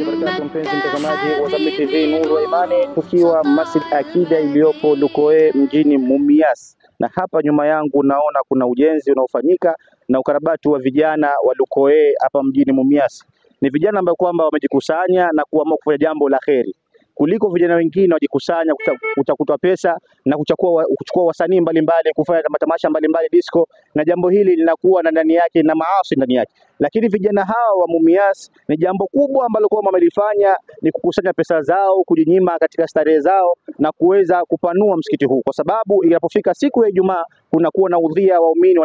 wabarakatuh, mpenzi mtazamaji wa Zamyl TV Nuru ya Imani, tukiwa Masjid Akida iliyopo Lukoe mjini Mumias, na hapa nyuma yangu naona kuna ujenzi unaofanyika na ukarabati wa vijana wa Lukoe hapa mjini Mumias. Ni vijana ambao kwamba wamejikusanya na kuamua kufanya jambo la kheri kuliko vijana wengine wajikusanya kutafuta pesa na kuchukua wasanii mbalimbali kufanya matamasha mbalimbali disco, na jambo hili linakuwa na ndani yake na maasi ndani yake. Lakini vijana hawa wa Mumias ni jambo kubwa ambalo kwa wamelifanya ni kukusanya pesa zao, kujinyima katika starehe zao na kuweza kupanua msikiti huu, kwa sababu inapofika siku ya Ijumaa kunakuwa na udhia, waumini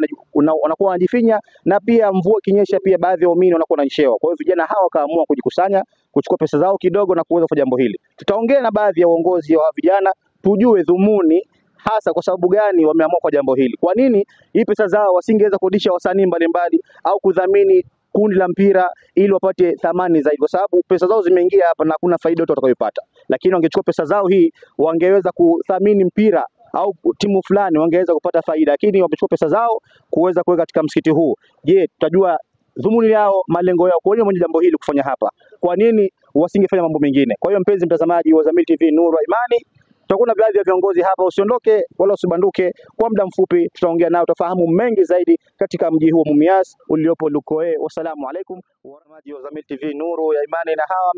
wanakuwa wanajifinya, na pia mvua kinyesha pia baadhi ya waumini wanakuwa wananyeshewa. Kwa hiyo vijana hawa wakaamua kujikusanya, kuchukua pesa zao kidogo na kuweza kufanya jambo hili. Tutaongea na baadhi ya uongozi wa vijana tujue dhumuni hasa kwa sababu gani wameamua kwa jambo hili. Kwa nini hii pesa zao wasingeweza kukodisha wasanii mbalimbali au kudhamini kundi la mpira ili wapate thamani zaidi, kwa sababu pesa zao zimeingia hapa na hakuna faida yote watakayopata. Lakini wangechukua pesa zao hii wangeweza kudhamini mpira au timu fulani, wangeweza kupata faida, lakini wamechukua pesa zao kuweza kuweka katika msikiti huu. Je, tutajua dhumuni yao, malengo yao, kwa nini mwenye jambo hili kufanya hapa? Kwa nini wasingefanya mambo mengine? Kwa hiyo mpenzi mtazamaji wa Zamyl TV Nuru ya Imani, tutakuwa na baadhi ya viongozi hapa, usiondoke wala usibanduke. Kwa muda mfupi tutaongea nao, utafahamu mengi zaidi katika mji huu Mumias uliopo Lukoe. Wassalamu alaikum watazamaji wa Zamyl TV Nuru ya Imani, na hawa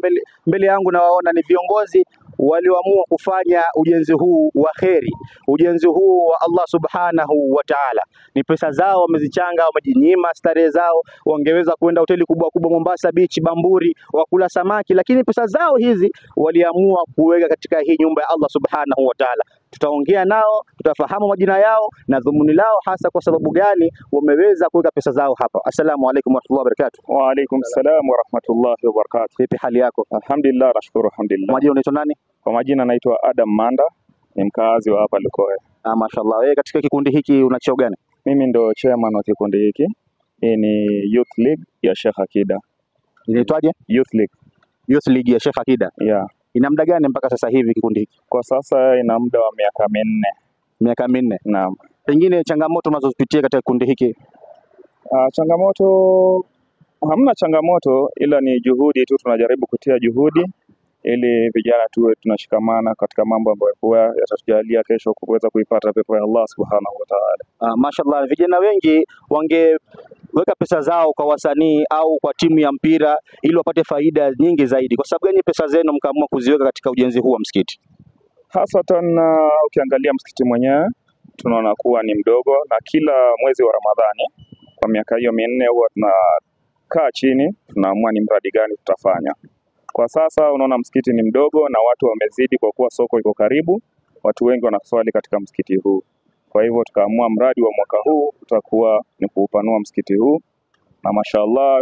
mbele yangu nawaona ni viongozi walioamua kufanya ujenzi huu wa kheri, ujenzi huu wa Allah subhanahu wa ta'ala. Ni pesa zao wamezichanga, wamejinyima starehe zao, wangeweza kwenda hoteli kubwa kubwa Mombasa Beach, Bamburi, wakula samaki, lakini pesa zao hizi waliamua kuweka katika hii nyumba ya Allah subhanahu wa ta'ala. Tutaongea nao, tutafahamu majina yao na dhumuni lao, hasa kwa sababu gani wameweza kuweka pesa zao hapa. Assalamu alaikum warahmatullahi wabarakatuh. Wa alaikum salam warahmatullahi wabarakatuh. Vipi hali yako? Alhamdulillah, nashukuru alhamdulillah. Majina unaitwa nani? Kwa majina naitwa Adam Manda, ni mkaazi wa hapa Lukoe. Mashallah. Wewe katika kikundi hiki una cheo gani? Mimi ndo chairman wa kikundi hiki. Hii ni Youth League ya Sheikh Akida. Inaitwaje? Youth League. Youth League ya Sheikh Akida. Yeah. Ina muda gani mpaka sasa hivi kikundi hiki? Kwa sasa ina muda wa miaka minne. Miaka minne. Naam. Pengine changamoto unazozipitia katika kikundi hiki? Changamoto, hamna changamoto, ila ni juhudi tu, tunajaribu kutia juhudi ili vijana tuwe tunashikamana katika mambo ambayo huwa yatatujalia kesho kuweza kuipata pepo ya Allah subhanahu wa ta'ala. Mashallah, vijana wengi wangeweka pesa zao kwa wasanii au kwa timu ya mpira ili wapate faida nyingi zaidi. Kwa sababu gani pesa zenu mkaamua kuziweka katika ujenzi huu wa msikiti? Hasatan ukiangalia msikiti mwenyewe tunaona kuwa ni mdogo, na kila mwezi wa Ramadhani kwa miaka hiyo minne huwa tunakaa chini tunaamua ni mradi gani tutafanya. Kwa sasa unaona msikiti ni mdogo na watu wamezidi, kwa kuwa soko iko karibu, watu wengi wanaswali katika msikiti huu. Kwa hivyo tukaamua mradi wa mwaka huu utakuwa ni kuupanua msikiti huu, na mashallah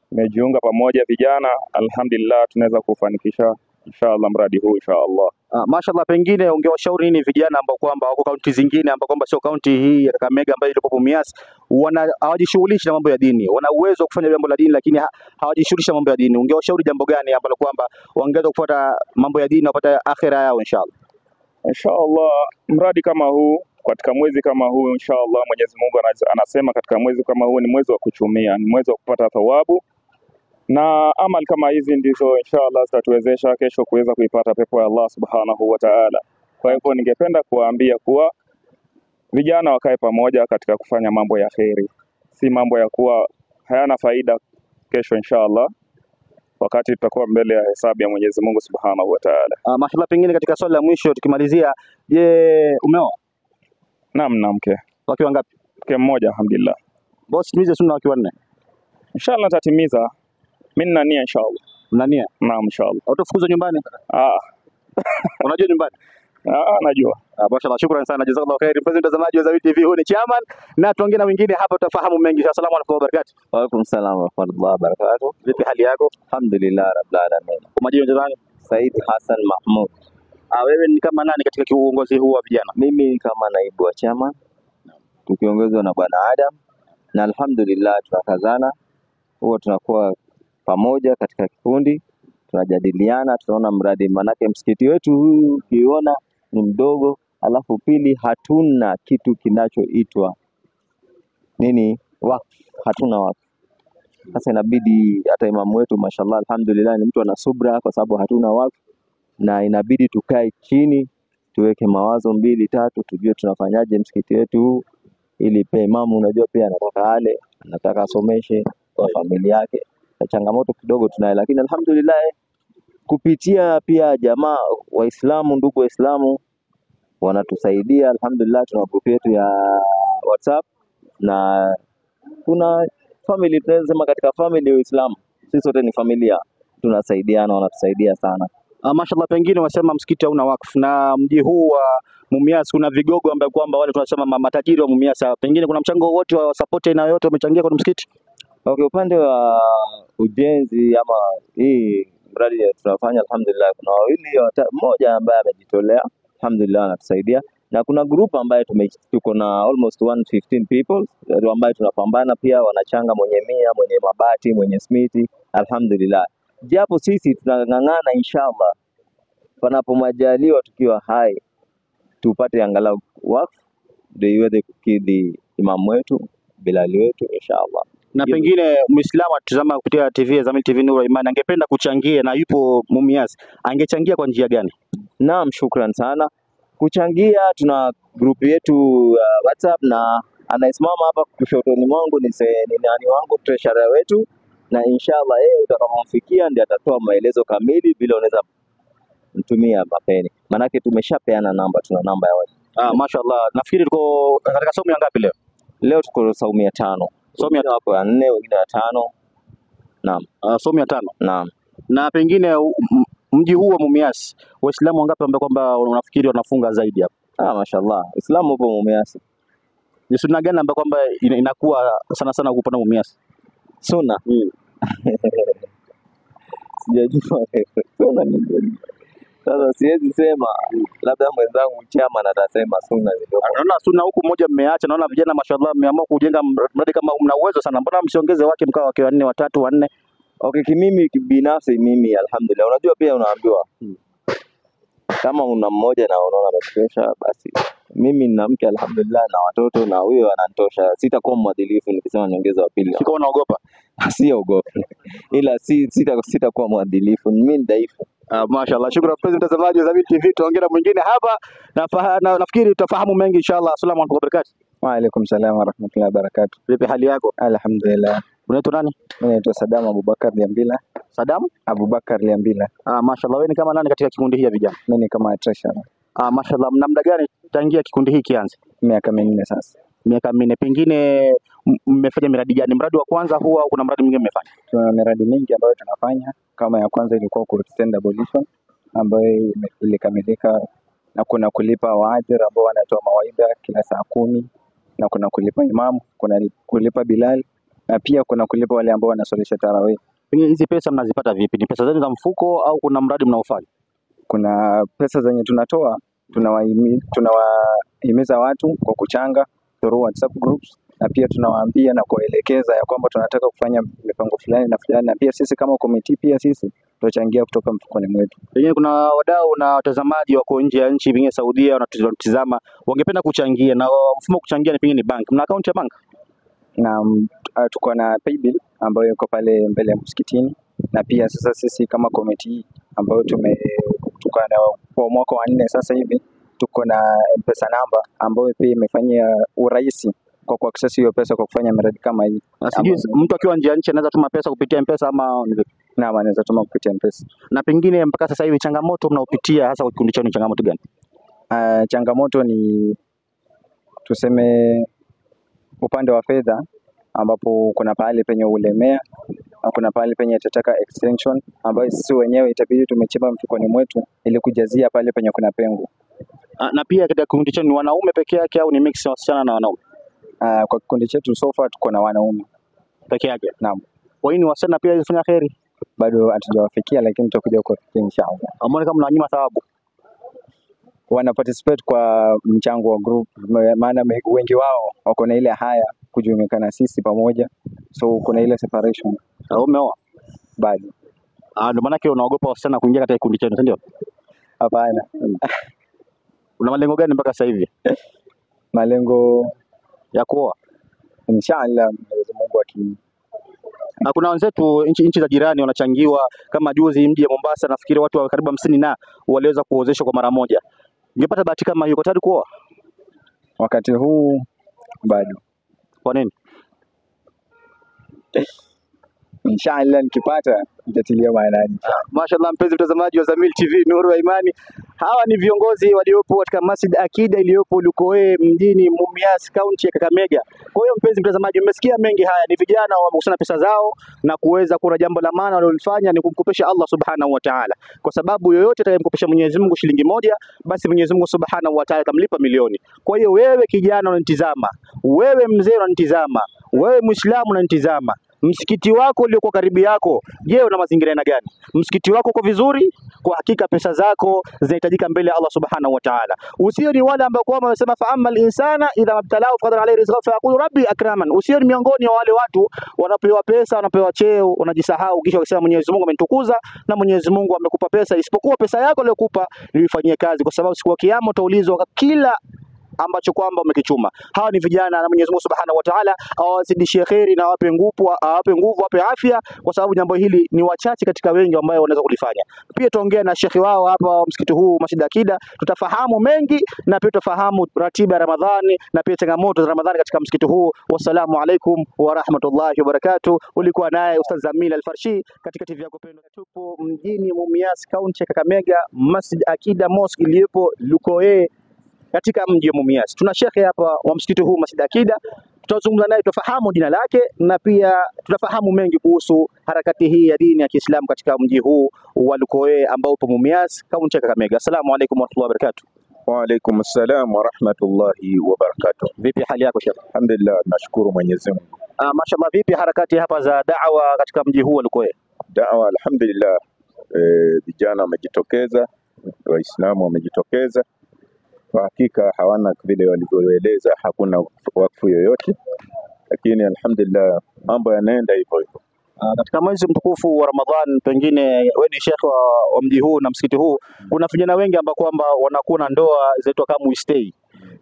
tumejiunga pamoja vijana, alhamdulillah tunaweza kufanikisha inshallah mradi huu inshallah. Mashallah, pengine ungewashauri nini vijana ambao kwamba wako kaunti zingine ambao kwamba sio kaunti hii ya Kakamega ambayo ilipo Mumias, hawajishughulishi na mambo ya dini, wana uwezo wa kufanya jambo la dini lakini hawajishughulishi na mambo ya dini? Ungewashauri jambo gani ambalo kwamba wangeweza kufuata mambo ya dini wapata akhira yao inshallah? Inshallah mradi kama huu katika mwezi kama huu inshallah, Mwenyezi Mungu anasema katika mwezi kama huu ni mwezi wa kuchumia, ni mwezi wa kupata thawabu, na amali kama hizi ndizo inshallah zitatuwezesha kesho kuweza kuipata pepo ya Allah subhanahu wa ta'ala. Kwa hivyo ningependa kuwaambia kuwa vijana wakae pamoja katika kufanya mambo ya kheri, si mambo ya kuwa hayana faida kesho inshallah, wakati tutakuwa mbele ya hesabu ya Mwenyezi Mungu subhanahu wa ta'ala. Mashallah, pengine katika swali la mwisho tukimalizia, je, umeoa? Naam, na mke. Wake wangapi? Mke mmoja alhamdulillah. Boss, timize sunna wake wanne. Inshallah nitatimiza. Mimi nina nia inshallah. Una nia? Naam inshallah. Utafukuzwa nyumbani? Unajua nyumbani? Najua. Mashallah, shukrani sana, jazakallahu khair. Mpenzi mtazamaji wa Zamyl TV, huyu ni chairman na tuongee na wengine hapa, tutafahamu mengi. Assalamu alaykum wa barakatuh. Wa alaykum salaam wa rahmatullahi wa barakatuh. Vipi hali yako? Alhamdulillah rabbil alamin. Kwa majina nani? Said Hassan Mahmud. Wewe ni kama nani katika uongozi huu wa vijana? Mimi kama naibu wa chairman, tukiongozwa na bwana Adam, na alhamdulillah tunakazana, huwa tunakuwa pamoja katika kikundi, tunajadiliana, tunaona mradi, manake msikiti wetu huu ukiona ni mdogo, alafu pili hatuna kitu kinachoitwa nini wakfu, hatuna wakfu. Sasa inabidi hata imamu wetu mashallah alhamdulillah ni mtu ana subra, kwa sababu hatuna wakfu, na inabidi tukae chini tuweke mawazo 2-3 tujue tunafanyaje msikiti wetu huu, ili pia imamu unajua pia anataka ale, anataka asomeshe kwa familia yake, na changamoto kidogo tunayo, lakini alhamdulillah kupitia pia jamaa Waislamu, ndugu Waislamu wanatusaidia alhamdulillah. Tuna group yetu ya WhatsApp na kuna family, tunasema katika family ya Uislamu sisi sote ni familia, tunasaidiana, wanatusaidia sana. Mashallah, pengine wasema msikiti hauna wakfu, na mji huu wa Mumias kuna vigogo ambao kwamba wale tunasema matajiri wa Mumias, pengine kuna mchango wote wa support na yote umechangia kwa msikiti? Okay, upande wa ujenzi ama hii mradi tunafanya alhamdulillah, kuna wawili mmoja ambaye amejitolea alhamdulillah anatusaidia, na kuna group ambaye tuko na almost 115 people ambaye tunapambana pia, wanachanga mwenye 100, mwenye mabati, mwenye smiti alhamdulillah. Japo sisi tunang'ang'ana inshallah panapo majaliwa tukiwa hai tupate angalau wakfu ndio iweze kukidhi imamu wetu Bilali wetu inshallah. Na pengine Muislamu atazama kupitia TV Zamyl TV Nuru ya Imani angependa kuchangia na yupo Mumias, angechangia kwa njia gani? Naam, shukran sana. Kuchangia, tuna group yetu WhatsApp, na anayesimama hapa kushotoni mwangu ni nani wangu, treasurer wetu, na inshallah yeye utakapomfikia ndiye atatoa maelezo kamili vile unaweza mtumia mapeni, manake tumeshapeana namba, tuna namba ya WhatsApp. Mashallah, nafikiri tuko katika somo ya ngapi leo? Leo tuko saumu ya 5. Somo ya hapo ya 4, wengine ya 5. Naam. Somo ya 5. Naam. Na pengine mji huu wa Mumias Waislamu wangapi ambao kwamba unafikiri wanafunga zaidi hapa? Mashallah, Uislamu upo Mumias. Ni sunna gani ambayo kwamba inakuwa sana sana kupona Mumias? Sunna. Sijajua sunna ni nini. Sasa siwezi sema, labda mwenzangu chama atasema sunna ndio. Naona sunna huku mmoja mmeacha, naona vijana mashallah mmeamua kujenga mradi kama mna uwezo sana. Mbona msiongeze wake mkawa wake 4, 3, 4? Okay, kimimi binafsi mimi alhamdulillah, unajua pia unaambiwa kama una mmoja na unaona ametosha, basi mimi nina mke alhamdulillah na watoto, na huyo ananitosha. Sitakuwa mwadilifu nikisema niongeze wa pili. Siko unaogopa? Siogopa. Ila sitakuwa mwadilifu, mimi ni dhaifu. Mashallah, shukrani mpenzi mtazamaji wa Zamyl TV. Tuongea mwingine hapa na nafikiri utafahamu mengi inshallah. Asalamu alaykum wa barakatuh. Wa alaykum salaam wa rahmatullahi wa barakatuh. Vipi hali yako? Alhamdulillah. Unaitwa nani? Mimi naitwa Sadam Abubakar Liambila. Sadam Abubakar Liambila. Mashallah, wewe ni kama nani katika kikundi hiki ya vijana? Mimi ni kama treasurer. Mashallah, mna muda gani tangia kikundi hiki kianze? Miaka 4 sasa. Miaka 4. Pengine mmefanya miradi gani? Mradi wa kwanza huwa au kuna mradi mwingine mmefanya? Tuna miradi mingi ambayo tunafanya. Kama ya kwanza ilikuwa ku extend abolition ambayo ilikamilika, na kuna kulipa waajiri ambao wanatoa mawaidha kila saa 10, na kuna kulipa imamu, kuna kulipa Bilal, na pia kuna kulipa wale ambao wanasalisha tarawih. Pengine hizi pesa mnazipata vipi? Ni pesa zenu za mfuko au kuna mradi mnaofanya? Kuna pesa zenye tunatoa, tunawahimiza watu kwa kuchanga through WhatsApp groups, na pia tunawaambia na kuelekeza ya kwamba tunataka kufanya mipango fulani na fulani, na pia sisi kama committee pia sisi tutachangia kutoka mfukoni mwetu. Pengine kuna wadau na watazamaji wako nje ya nchi, pengine Saudia wanatutazama, wangependa kuchangia, na mfumo kuchangia ni pengine bank. Mna account ya bank? Na tuko na paybill ambayo iko pale mbele ya msikitini, na pia sasa sisi kama committee ambayo tuko na kwa mwaka wa 4 sasa hivi tuko na M-Pesa namba ambayo pia imefanyia urahisi kwa kuaccess hiyo pesa kwa kufanya miradi kama hii. Sijui mtu akiwa nje ya nchi anaweza tuma pesa kupitia M-Pesa ama ni vipi? Naam, anaweza tuma kupitia M-Pesa. Na pengine mpaka sasa hivi changamoto mnaopitia hasa kwa kikundi chenu ni changamoto gani? Changamoto ni tuseme upande wa fedha, ambapo kuna pahali penye ulemea na kuna pahali penye itataka extension ambayo sisi wenyewe itabidi tumechimba mfukoni mwetu ili kujazia pale penye kuna pengo. Na pia katika kikundi chenu ni wanaume peke yake au ni mix ya wasichana na wanaume? Kwa kikundi chetu so far tuko na wanaume peke yake. Naam. Kwa hiyo wasichana pia wanafanya kheri? Bado hatujawafikia, lakini tutakuja kuwafikia inshallah. Amone kama mnanyima thawabu. Wana participate kwa mchango wa group, maana wengi wao wako na ile haya kujumuika na sisi pamoja, so kuna ile separation. Umeoa? Bado. Ndio maana unaogopa wasichana kuingia katika kikundi chenu, ndio? Hapana. Una malengo gani mpaka sasa hivi? Malengo ya kuoa? Inshallah, Mwenyezi Mungu Kuna wenzetu nchi za jirani wanachangiwa, kama juzi mji ya Mombasa nafikiri watu wa karibu 50 na waliweza kuozeshwa kwa mara moja. Ungepata bahati kama hiyo, uko tayari kuoa? Wakati huu bado. Kwa nini? Inshallah nikipata nitatilia maanani. Mashaallah, mpenzi mtazamaji wa Zamyl TV Nuru ya Imani, hawa ni viongozi waliopo katika Masjid Akida iliyopo Lukoe mjini Mumias, kaunti ya Kakamega. Kwa hiyo mpenzi mtazamaji, umesikia mengi haya, ni vijana wamekusanya pesa zao na kuweza, kuna jambo la maana walilofanya ni kumkopesha Allah Subhanahu wa Ta'ala, kwa sababu yoyote atakayemkopesha Mwenyezi Mungu shilingi moja, basi Mwenyezi Mungu Subhanahu wa Ta'ala atamlipa milioni. Kwa hiyo wewe kijana unanitizama, wewe mzee unanitizama, wewe Muislamu unanitizama, msikiti wako uliokuwa karibu yako, je, una mazingira aina gani? Msikiti wako uko vizuri? Kwa hakika pesa zako zinahitajika mbele ya Allah Subhanahu wa Ta'ala. Usio ni wale ambao kwamba wamesema fa amal insana idha mabtalahu faqadara alayhi rizqahu fa yaqulu rabbi akraman. Usio ni miongoni wa wale watu wanapewa pesa, wanapewa cheo, wanajisahau kisha wakisema Mwenyezi Mungu amenitukuza na Mwenyezi Mungu amekupa pesa, isipokuwa pesa yako aliyokupa nilifanyie kazi, kwa sababu siku ya kiyama utaulizwa kila ambacho kwamba umekichuma. Hawa ni vijana, na Mwenyezi Mungu Subhanahu wa Ta'ala awazidishie kheri na awape nguvu, awape afya, kwa sababu jambo hili ni wachache katika wengi ambao wanaweza kulifanya. Pia tuongea na shekhi wao hapa msikiti huu Masjid Akida, tutafahamu mengi na pia tutafahamu ratiba ya Ramadhani na pia changamoto za Ramadhani katika msikiti huu. Wassalamu alaikum wa rahmatullahi wa barakatuh. Ulikuwa naye Ustaz Zamyl Al-Farshi katika TV yako pendwa. Tupo mjini Mumias, kaunti ya Kakamega, Masjid Akida Mosque iliyopo Lukoe katika mji wa Mumias. Tuna shekhe hapa wa msikiti huu Masjid Akida, tutazungumza naye, tufahamu jina lake na pia tutafahamu mengi kuhusu harakati hii ya dini ya Kiislamu katika mji huu wa Lukoe ambao upo Mumias, kaunti ya Kakamega. Asalamu alaykum wa rahmatullahi wa barakatuh. Wa alaykum assalam wa rahmatullahi wa barakatuh. Vipi hali yako shekhe? Alhamdulillah, nashukuru Mwenyezi Mungu. Mashallah, vipi harakati hapa za da'wa katika mji huu wa Lukoe? Da'wa alhamdulillah, vijana wamejitokeza, Waislamu wamejitokeza. Kwa hakika hawana vile walivyoeleza, hakuna wakfu yoyote, lakini alhamdulillah mambo yanaenda hivyo hivyo. Katika mwezi mtukufu wa Ramadhan, pengine wewe ni shekhe wa mji huu na msikiti huu, kuna vijana wengi ambao kwamba wanakuwa na ndoa zaitwa kama stay.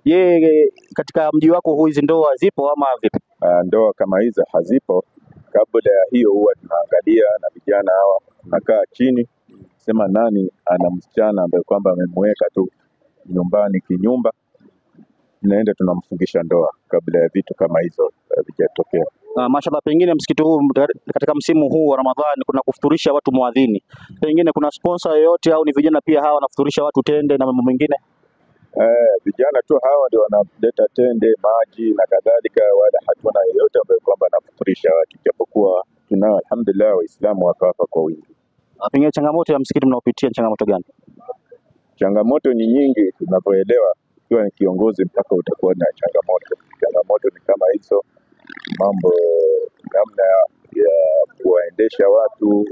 Je, katika mji wako huu hizi ndoa zipo ama vipi? Ndoa kama hizo hazipo. Kabla ya hiyo huwa tunaangalia na vijana hawa, tunakaa chini sema nani ana msichana ambaye kwamba amemweka tu nyumbani kinyumba, tunaenda tunamfungisha ndoa kabla ya vitu kama hizo vijatokea. Mashallah, pengine msikiti huu katika msimu huu wa Ramadhani kuna kufuturisha watu muadhini, pengine kuna sponsor yoyote au ni vijana pia hawa wanafuturisha watu tende na mambo mengine? Vijana tu hawa ndio wanaleta tende, maji na kadhalika, wala hatuna yeyote ambaye kwamba anafuturisha watu, japokuwa tunao alhamdulillah Waislamu wako hapa kwa wingi. Pengine changamoto ya msikiti mnaopitia changamoto gani? Changamoto ni nyingi, tunavyoelewa. Ukiwa ni kiongozi mpaka utakuwa na changamoto. Changamoto ni kama hizo, mambo namna ya kuwaendesha watu,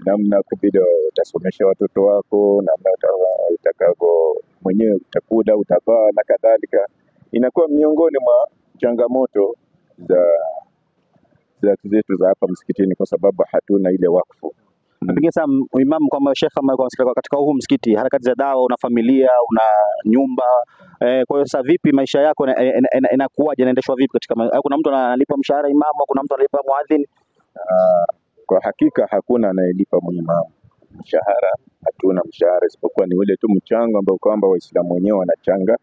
namna kubidi utasomesha watoto wako, namna utakavyo mwenyewe utakula, utavaa na kadhalika. Inakuwa miongoni mwa changamoto zetu za hapa msikitini, kwa sababu hatuna ile wakfu. Pengine sasa imamu, kama shekha katika huu msikiti, harakati za dawa, una familia, una nyumba, kwa hiyo sasa vipi maisha yako inakuwaje, inaendeshwa vipi katika, kuna mtu analipa mshahara imamu, kuna mtu analipa muadhini? Kwa hakika hakuna anayelipa imamu mshahara, hatuna mshahara, isipokuwa ni ule tu mchango ambao kwamba Waislamu wenyewe wanachanga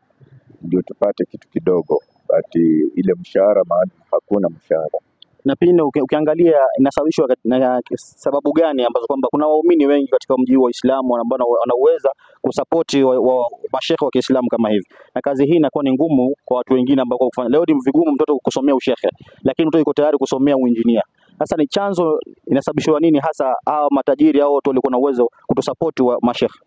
ndio tupate kitu kidogo, bali ile mshahara hakuna mshahara. Na pia ukiangalia inasababishwa na sababu gani ambazo kwamba kuna waumini wengi katika mji wa Uislamu ambao wanaweza kusapoti wa mashekhe wa Kiislamu kama hivi, na kazi hii inakuwa ni ngumu kwa watu wengine ambao kufanya. Leo ni vigumu mtoto kusomea ushekhe, lakini mtoto yuko tayari kusomea uinjinia. Sasa ni chanzo inasababishwa nini hasa hawa matajiri au watu walikuwa na uwezo kutusapoti wa mashekhe?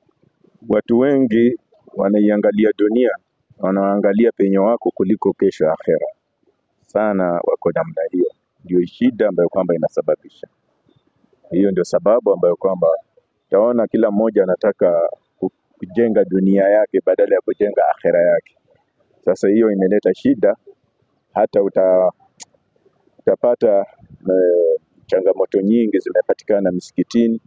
Watu wengi wanaiangalia dunia, wanaangalia penye wako kuliko kesho akhera. Sana wako namna hiyo. Ndio shida ambayo kwamba inasababisha. Hiyo ndio sababu ambayo kwamba utaona kila mmoja anataka kujenga dunia yake badala ya kujenga akhera yake. Sasa hiyo imeleta shida, hata utapata changamoto nyingi zimepatikana misikitini,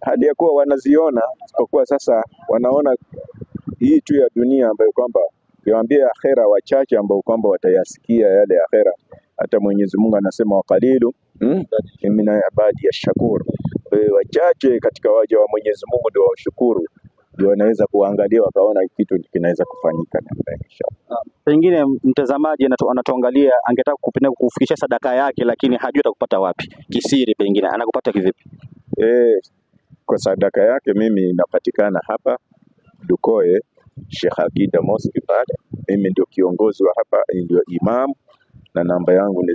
hadi ya kuwa wanaziona, isipokuwa sasa wanaona hii tu ya dunia ambayo kwamba kiwaambia akhera wachache ambao kwamba watayasikia yale akhera. Hata Mwenyezi Mungu anasema waqalilu Mimi na Abadi ya Shakur. Wachache katika waja wa Mwenyezi Mungu ndio washukuru, ndio wanaweza kuangalia wakaona kitu kinaweza kufanyika inshallah. Pengine mtazamaji anatuangalia angetaka kupenda kufikisha sadaka yake, lakini hajui atakupata wapi kisiri, pengine anakupata kivipi? Kwa sadaka yake mimi napatikana hapa Dukoe Sheikh Akida Mosque pale. Mimi ndio kiongozi wa hapa, ndio imam, na namba yangu ni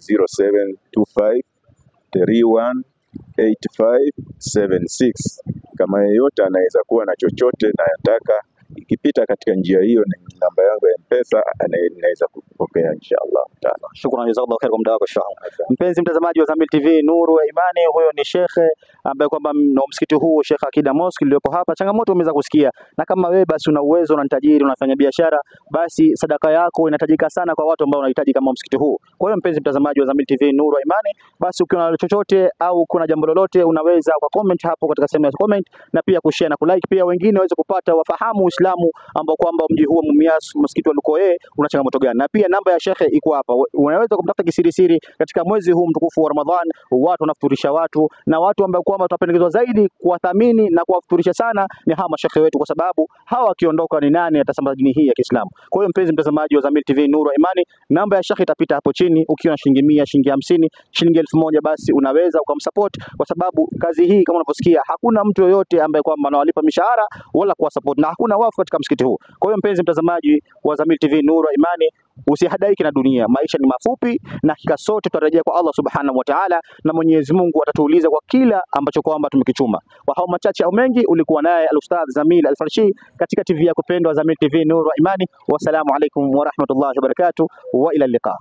0725318576. Kama yeyote anaweza kuwa na chochote na anataka ikipita katika njia hiyo, ni namba yangu ya M-Pesa, anaweza kupokea inshallah taala. Shukrani, jazakallahu khair kwa muda wako Sheikh. Mpenzi mtazamaji wa Zamyl TV Nuru ya Imani, huyo ni shekhe ambaye kwamba na msikiti huu Sheikh Akida Mosque uliopo hapa. Changamoto umeweza kusikia, na kama wewe basi una uwezo na tajiri, unafanya biashara, basi sadaka yako inahitajika sana kwa watu ambao wanahitaji kama msikiti huu. Kwa hiyo mpenzi mtazamaji wa Zamyl TV Nuru ya Imani, basi ukiona chochote au kuna jambo lolote, unaweza kwa comment hapo katika sehemu ya comment, na pia kushare na kulike, pia wengine waweze kupata wafahamu Uislamu ambao kwamba mji huu Mumias msikiti wa Lukoe una changamoto gani. Na pia namba ya shekhe iko hapa, unaweza kumtafuta kisirisiri katika mwezi huu mtukufu wa Ramadhan. Watu wanafuturisha watu, na watu ambao kwamba tunapendekezwa zaidi kuwathamini na kuwafuturisha sana ni hawa mashekhe wetu, kwa sababu hawa wakiondoka ni nani atasambaza dini hii ya Kiislamu? Kwa hiyo mpenzi mtazamaji wa Zamyl TV Nuru ya Imani, namba ya shekhe itapita hapo chini. Ukiwa na shilingi 100, shilingi 50, shilingi 1000, basi unaweza ukamsupport, kwa sababu kazi hii kama unavyosikia hakuna mtu yoyote ambaye kwamba anawalipa mishahara wala kuwasupport, na hakuna wafu katika msikiti huu. Kwa hiyo mpenzi mtazamaji wa Zamyl TV Nuru ya Imani, usihadaiki na dunia. Maisha ni mafupi, na hakika sote tutarejea kwa Allah Subhanahu wa Ta'ala, na Mwenyezi Mungu atatuuliza kwa kila ambacho kwamba tumekichuma. Kwa hao machache au mengi, ulikuwa naye Al-Ustadh Zamyl Al-Farshi katika TV ya kupendwa Zamyl TV Nuru ya Imani. Wassalamu alaikum wa rahmatullahi wa barakatuh, wa ila liqa.